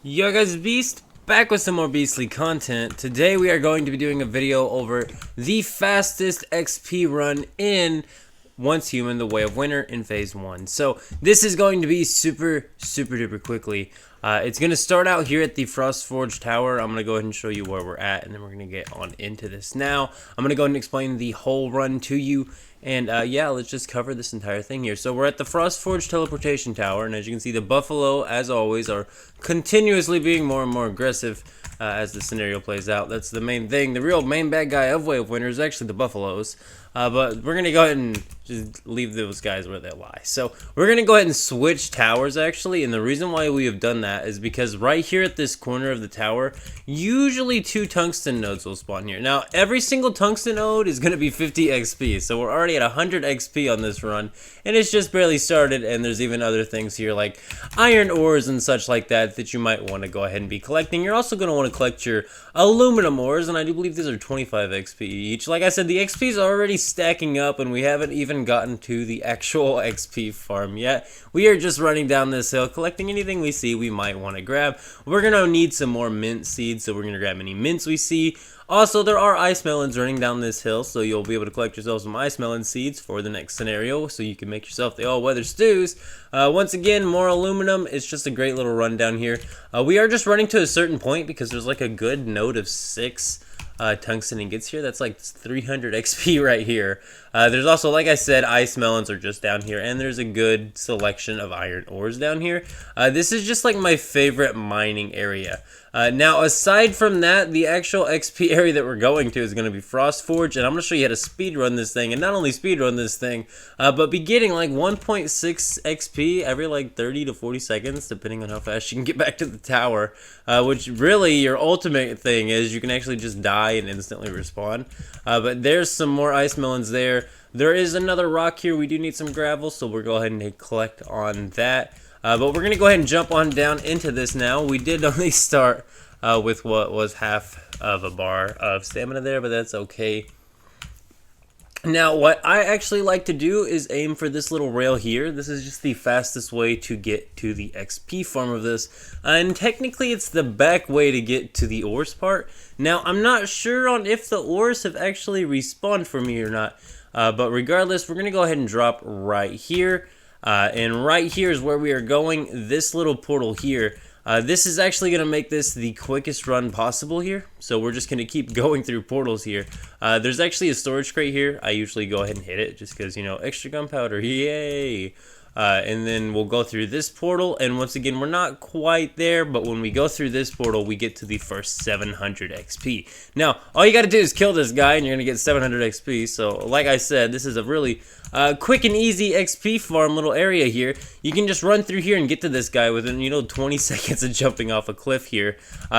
Yo guys, Beast, back with some more beastly content. Today we are going to be doing a video over the fastest XP run in Once Human, The Way of Winter in Phase 1. So this is going to be super duper quickly. It's going to start out here at the Frostforge Tower. I'm going to go ahead and show you where we're at, and then we're going to get on into this now. I'm going to go ahead and explain the whole run to you. And yeah, let's just cover this entire thing here. So we're at the Frostforge Teleportation Tower, and as you can see, the Buffalo, as always, are continuously being more and more aggressive as the scenario plays out. That's the main thing. The real main bad guy of Way of Winter is actually the Buffaloes. But we're going to go ahead and just leave those guys where they lie. So we're going to go ahead and switch towers, actually. And the reason why we have done that is because right here at this corner of the tower, usually 2 tungsten nodes will spawn here. Now, every single tungsten node is going to be 50 XP. So we're already at 100 XP on this run. And it's just barely started. And there's even other things here like iron ores and such like that that you might want to go ahead and be collecting. You're also going to want to collect your aluminum ores. And I do believe these are 25 XP each. Like I said, the XP is already stacking up, and we haven't even gotten to the actual XP farm yet. We are just running down this hill, collecting anything we see we might want to grab. We're going to need some more mint seeds, so we're going to grab any mints we see. Also, there are ice melons running down this hill, so you'll be able to collect yourself some ice melon seeds for the next scenario, so you can make yourself the all-weather stews. Once again, more aluminum. It's just a great little run down here. We are just running to a certain point because there's like a good node of 6 tungsten ingots here. That's like 300 XP right here. There's also, like I said, ice melons are just down here, and there's a good selection of iron ores down here. This is just like my favorite mining area. Now, aside from that, the actual XP area that we're going to is going to be Frostforge, and I'm going to show you how to speedrun this thing, and not only speedrun this thing, but be getting like 1.6 XP every like 30 to 40 seconds, depending on how fast you can get back to the tower, which really your ultimate thing is you can actually just die and instantly respawn. But there's some more ice melons there. There is another rock here. We do need some gravel, so we'll go ahead and collect on that. But we're going to go ahead and jump on down into this now. We did only start with what was half of a bar of stamina there, but that's okay. Now, what I actually like to do is aim for this little rail here. This is just the fastest way to get to the XP farm of this. And technically, it's the back way to get to the ores part. Now, I'm not sure on if the ores have actually respawned for me or not. But regardless, we're going to go ahead and drop right here. And right here is where we are going. This little portal here. This is actually going to make this the quickest run possible here. So we're just going to keep going through portals here. There's actually a storage crate here. I usually go ahead and hit it just because, you know, extra gunpowder. Yay! And then we'll go through this portal, and once again, we're not quite there, but when we go through this portal, we get to the first 700 XP. Now, all you gotta do is kill this guy, and you're gonna get 700 XP, so like I said, this is a really quick and easy XP farm little area here. You can just run through here and get to this guy within, you know, 20 seconds of jumping off a cliff here.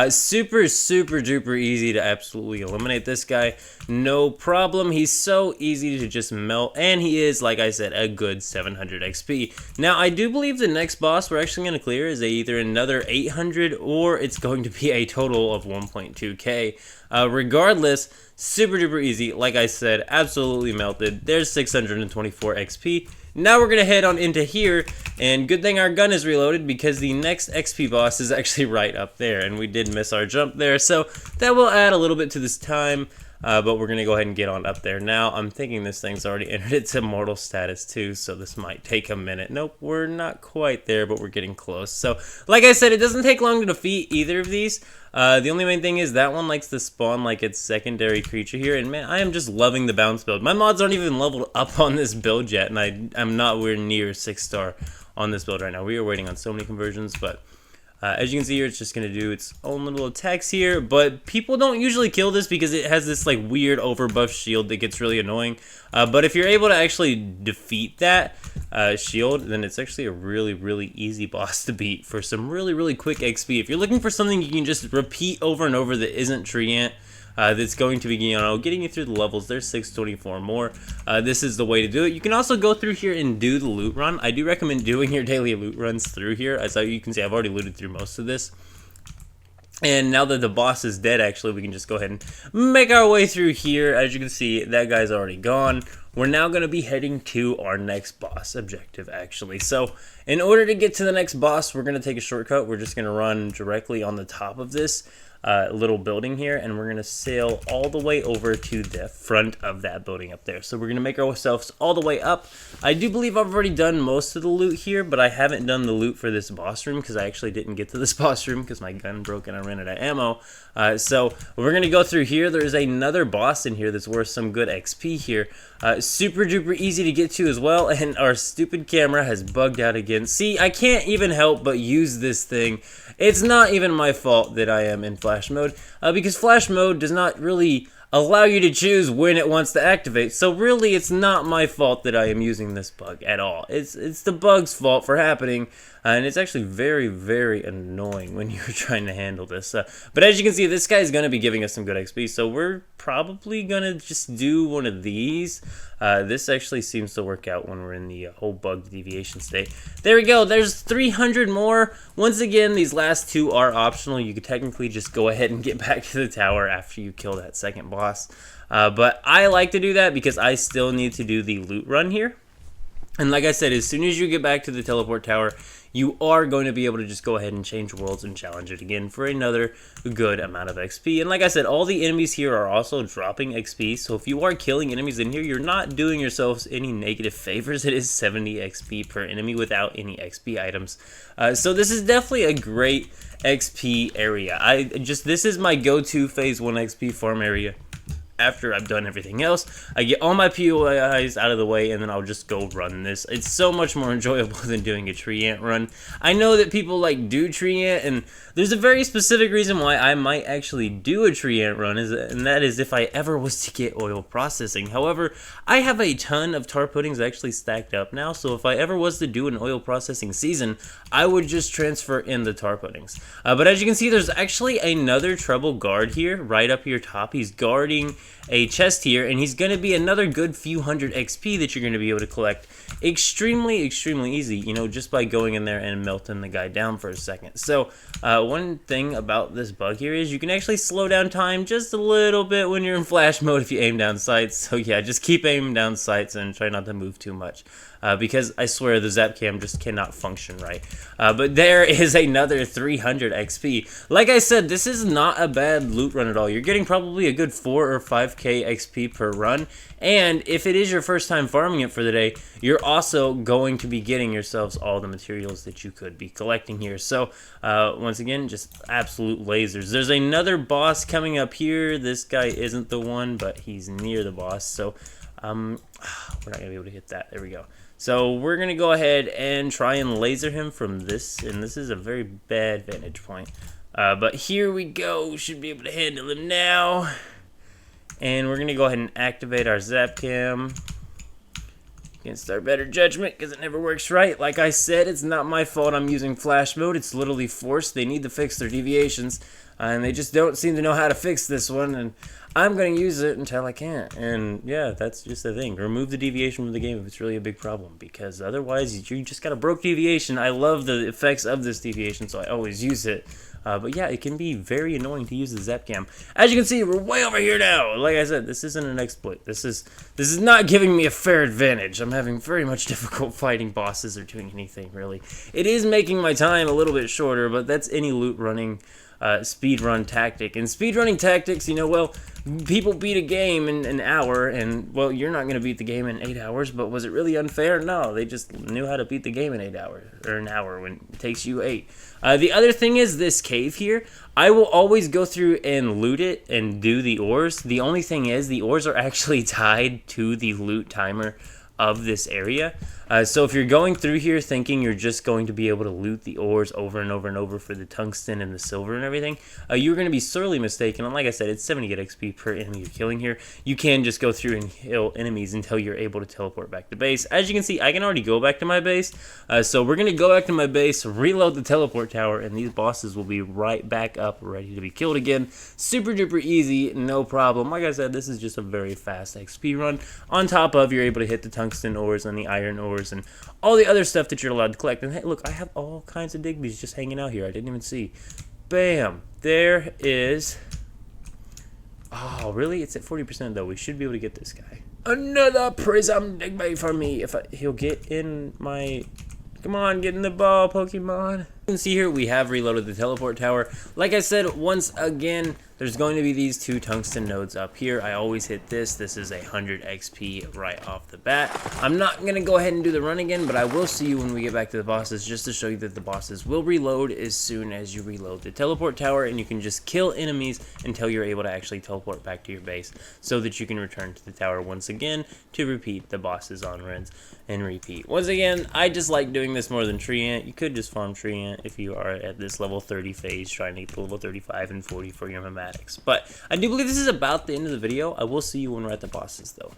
Super duper easy to absolutely eliminate this guy. No problem. He's so easy to just melt, and he is, like I said, a good 700 XP. Now, I do believe the next boss we're actually going to clear is either another 800 or it's going to be a total of 1.2k. Regardless, super duper easy. Like I said, absolutely melted. There's 624 XP. Now we're going to head on into here, and good thing our gun is reloaded because the next XP boss is actually right up there, and we did miss our jump there, so that will add a little bit to this time. But we're going to go ahead and get on up there now. I'm thinking this thing's already entered its immortal status too, so this might take a minute. Nope, we're not quite there, but we're getting close. So, like I said, it doesn't take long to defeat either of these. The only main thing is that one likes to spawn like its secondary creature here, and man, I am just loving the bounce build. My mods aren't even leveled up on this build yet, and I'm not near 6-star on this build right now. We are waiting on so many conversions, but as you can see here, it's just going to do its own little attacks here, but people don't usually kill this because it has this like weird overbuff shield that gets really annoying. But if you're able to actually defeat that shield, then it's actually a really easy boss to beat for some really quick XP. If you're looking for something you can just repeat over and over that isn't Treant, that's going to be, you know, getting you through the levels. There's 624 more. This is the way to do it. You can also go through here and do the loot run. I do recommend doing your daily loot runs through here. As you can see, I've already looted through most of this. And now that the boss is dead, actually, we can just go ahead and make our way through here. As you can see, that guy's already gone. we're now going to be heading to our next boss objective, actually. So in order to get to the next boss, we're going to take a shortcut. We're just going to run directly on the top of this little building here, and we're going to sail all the way over to the front of that building up there. So we're going to make ourselves all the way up. I do believe I've already done most of the loot here, but I haven't done the loot for this boss room because I actually didn't get to this boss room because my gun broke and I ran out of ammo. So we're going to go through here. There's another boss in here that's worth some good XP here. Super duper easy to get to as well, and our stupid camera has bugged out again. See, I can't even help but use this thing. It's not even my fault that I am in flash mode, because flash mode does not really allow you to choose when it wants to activate. So really, it's not my fault that I am using this bug at all. It's the bug's fault for happening, and it's actually very, very annoying when you're trying to handle this. But as you can see, this guy is going to be giving us some good XP, so we're probably going to just do one of these. This actually seems to work out when we're in the whole bug deviation state. There we go. There's 300 more. Once again, these last two are optional. You could technically just go ahead and get back to the tower after you kill that second boss. But I like to do that because I still need to do the loot run here. And like I said, as soon as you get back to the teleport tower, you are going to be able to just go ahead and change worlds and challenge it again for another good amount of XP. And like I said, all the enemies here are also dropping XP. So if you are killing enemies in here, you're not doing yourselves any negative favors. It is 70 XP per enemy without any XP items. So this is definitely a great XP area. This is my go-to phase 1 XP farm area. After I've done everything else, I get all my POIs out of the way, and then I'll just go run this. It's so much more enjoyable than doing a tree ant run. I know that people do tree ant, and there's a very specific reason why I might actually do a tree ant run, and that is if I ever was to get oil processing. However, I have a ton of tar puddings actually stacked up now, so if I ever was to do an oil processing season, I would just transfer in the tar puddings. But as you can see, there's actually another treble guard here, right up here top. He's guarding a chest here, and he's going to be another good few hundred XP that you're going to be able to collect extremely easy, you know, just by going in there and melting the guy down for a second. So one thing about this bug here is you can actually slow down time just a little bit when you're in flash mode if you aim down sights. So yeah, just keep aiming down sights and try not to move too much. Because I swear the zap cam just cannot function right. But there is another 300 XP. Like I said, this is not a bad loot run at all. You're getting probably a good 4 or 5k XP per run. And if it is your first time farming it for the day, you're also going to be getting yourselves all the materials that you could be collecting here. So once again, just absolute lasers. There's another boss coming up here. This guy isn't the one, but he's near the boss. So we're not going to be able to hit that. There we go. So we're going to go ahead and try and laser him from this, and this is a very bad vantage point. But here we go. Should be able to handle him now. And we're going to go ahead and activate our zap cam against our better judgment because it never works right. Like I said, it's not my fault I'm using flash mode. It's literally forced. They need to fix their deviations, and they just don't seem to know how to fix this one. And I'm going to use it until I can't. And yeah, that's just the thing. Remove the deviation from the game if it's really a big problem, because otherwise you just got a broke deviation. I love the effects of this deviation, so I always use it. But yeah, it can be very annoying to use the zap cam. As you can see, we're way over here now. Like I said, this isn't an exploit. This is not giving me a fair advantage. I'm having very much difficult fighting bosses or doing anything, really. It is making my time a little bit shorter, but that's any loot running speedrun tactic. And speedrunning tactics, you know, well, people beat a game in an hour, and, well, you're not going to beat the game in 8 hours, but was it really unfair? No, they just knew how to beat the game in 8 hours, or an hour when it takes you 8. The other thing is this cave here. I will always go through and loot it and do the ores. The only thing is the ores are actually tied to the loot timer of this area. So if you're going through here thinking you're just going to be able to loot the ores over and over and over for the tungsten and the silver and everything, you're going to be sorely mistaken. And like I said, it's 70 XP per enemy you're killing here. You can just go through and kill enemies until you're able to teleport back to base. As you can see, I can already go back to my base. So we're going to go back to my base, reload the teleport tower, and these bosses will be right back up, ready to be killed again. Super duper easy, no problem. Like I said, this is just a very fast XP run. On top of, you're able to hit the tungsten ores and the iron ores and all the other stuff that you're allowed to collect. And hey, look, I have all kinds of digbies just hanging out here. I didn't even see. Bam! There is... Oh, really? It's at 40% though. We should be able to get this guy. Another prism digby for me. He'll get in my... Come on, get in the ball, Pokemon. You can see here we have reloaded the teleport tower. Like I said, once again, there's going to be these 2 tungsten nodes up here. I always hit this. This is 100 XP right off the bat. I'm not going to go ahead and do the run again, but I will see you when we get back to the bosses, just to show you that the bosses will reload as soon as you reload the teleport tower, and you can just kill enemies until you're able to actually teleport back to your base, so that you can return to the tower once again to repeat the bosses on runs and repeat. Once again, I just like doing this more than Tree Ant. You could just farm Tree Ant if you are at this level 30 phase, trying to get to level 35 and 40 for your Mematics. But I do believe this is about the end of the video. I will see you when we're at the bosses, though.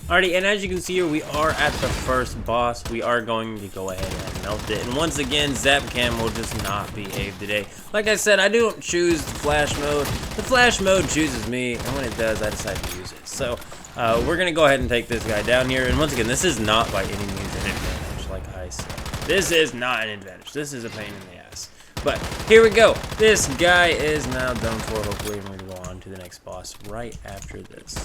Alrighty, and as you can see here, we are at the first boss. We are going to go ahead and melt it. And once again, Zapcam will just not behave today. Like I said, I don't choose the flash mode. The flash mode chooses me, and when it does, I decide to use it. So, we're going to go ahead and take this guy down here. And once again, this is not by any means an advantage, like I said. This is not an advantage. This is a pain in the ass. But here we go. This guy is now done for, hopefully, and we're going to go on to the next boss right after this.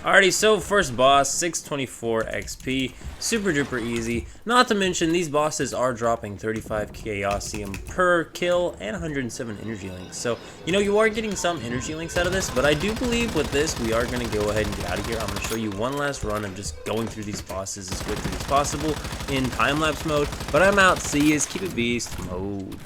Alrighty, so first boss, 624 XP, super duper easy. Not to mention, these bosses are dropping 35 Chaosium per kill and 107 energy links. So, you know, you are getting some energy links out of this, but I do believe with this, we are going to go ahead and get out of here. I'm going to show you one last run of just going through these bosses as quickly as possible in time-lapse mode. But I'm out. See you. Keep it beast mode.